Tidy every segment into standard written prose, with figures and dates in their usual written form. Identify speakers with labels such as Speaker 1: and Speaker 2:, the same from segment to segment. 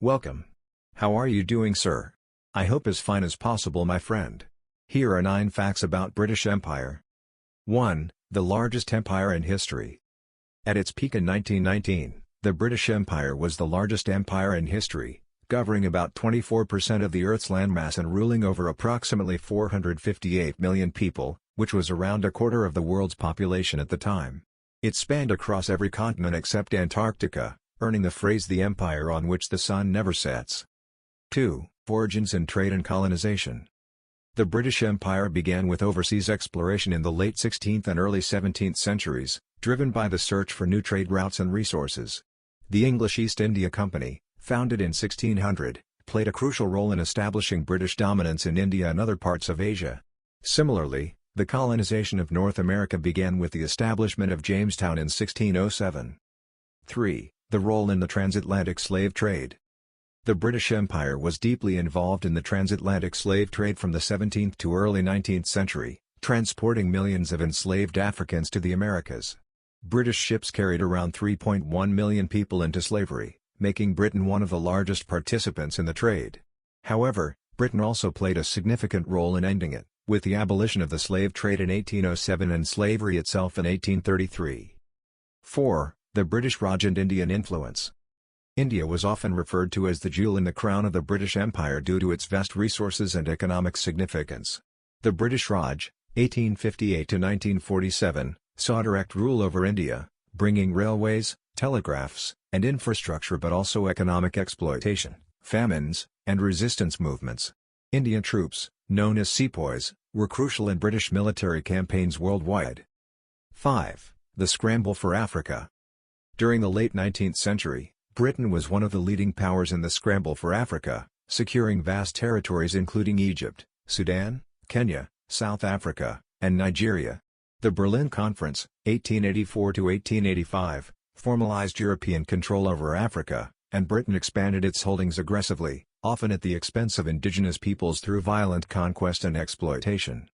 Speaker 1: Welcome. How are you doing, sir? I hope as fine as possible, my friend. Here are 9 facts about British Empire. 1. The largest empire in history. At its peak in 1919, the British Empire was the largest empire in history, governing about 24% of the Earth's landmass and ruling over approximately 458 million people, which was around a quarter of the world's population at the time. It spanned across every continent except Antarctica, earning the phrase "the empire on which the sun never sets." 2. Origins in trade and colonization. The British Empire began with overseas exploration in the late 16th and early 17th centuries, driven by the search for new trade routes and resources. The English East India Company, founded in 1600, played a crucial role in establishing British dominance in India and other parts of Asia. Similarly, the colonization of North America began with the establishment of Jamestown in 1607. 3. The role in the transatlantic slave trade. The British Empire was deeply involved in the transatlantic slave trade from the 17th to early 19th century, transporting millions of enslaved Africans to the Americas. British ships carried around 3.1 million people into slavery, making Britain one of the largest participants in the trade. However, Britain also played a significant role in ending it, with the abolition of the slave trade in 1807 and slavery itself in 1833. 4. The British Raj and Indian influence. India was often referred to as the jewel in the crown of the British Empire due to its vast resources and economic significance. The British Raj, 1858–1947, saw direct rule over India, bringing railways, telegraphs, and infrastructure, but also economic exploitation, famines, and resistance movements. Indian troops, known as sepoys, were crucial in British military campaigns worldwide. 5. The scramble for Africa. During the late 19th century, Britain was one of the leading powers in the scramble for Africa, securing vast territories including Egypt, Sudan, Kenya, South Africa, and Nigeria. The Berlin Conference, 1884–1885, formalized European control over Africa, and Britain expanded its holdings aggressively, often at the expense of indigenous peoples through violent conquest and exploitation.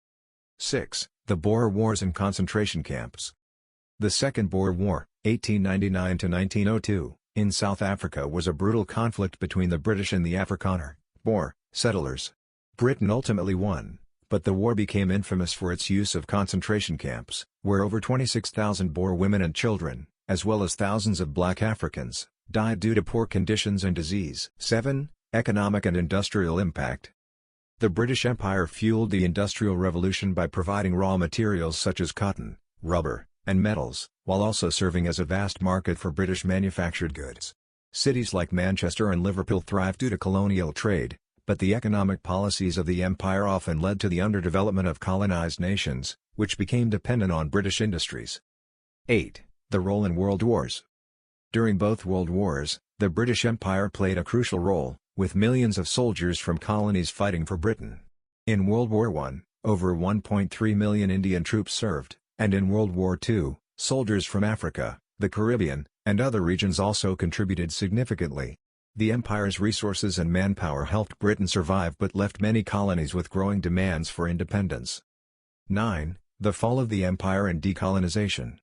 Speaker 1: 6. The Boer Wars and concentration camps. The Second Boer War, 1899–1902, in South Africa was a brutal conflict between the British and the Afrikaner, Boer, settlers. Britain ultimately won, but the war became infamous for its use of concentration camps, where over 26,000 Boer women and children, as well as thousands of black Africans, died due to poor conditions and disease. 7. Economic and industrial impact. The British Empire fueled the Industrial Revolution by providing raw materials such as cotton, rubber, and metals, while also serving as a vast market for British manufactured goods. Cities like Manchester and Liverpool thrived due to colonial trade, but the economic policies of the empire often led to the underdevelopment of colonized nations, which became dependent on British industries. 8. The role in world wars. During both world wars, the British Empire played a crucial role, with millions of soldiers from colonies fighting for Britain. In World War I, over 1.3 million Indian troops served, and in World War II, soldiers from Africa, the Caribbean, and other regions also contributed significantly. The empire's resources and manpower helped Britain survive but left many colonies with growing demands for independence. 9. The fall of the empire and decolonization.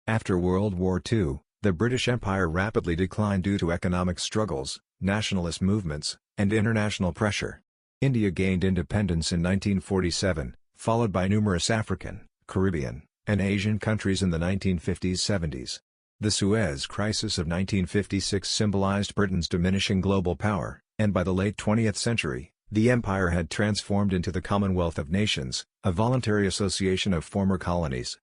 Speaker 1: After World War II, the British Empire rapidly declined due to economic struggles, nationalist movements, and international pressure. India gained independence in 1947, followed by numerous African, Caribbean, and Asian countries in the 1950s–70s. The Suez Crisis of 1956 symbolized Britain's diminishing global power, and by the late 20th century, the empire had transformed into the Commonwealth of Nations, a voluntary association of former colonies.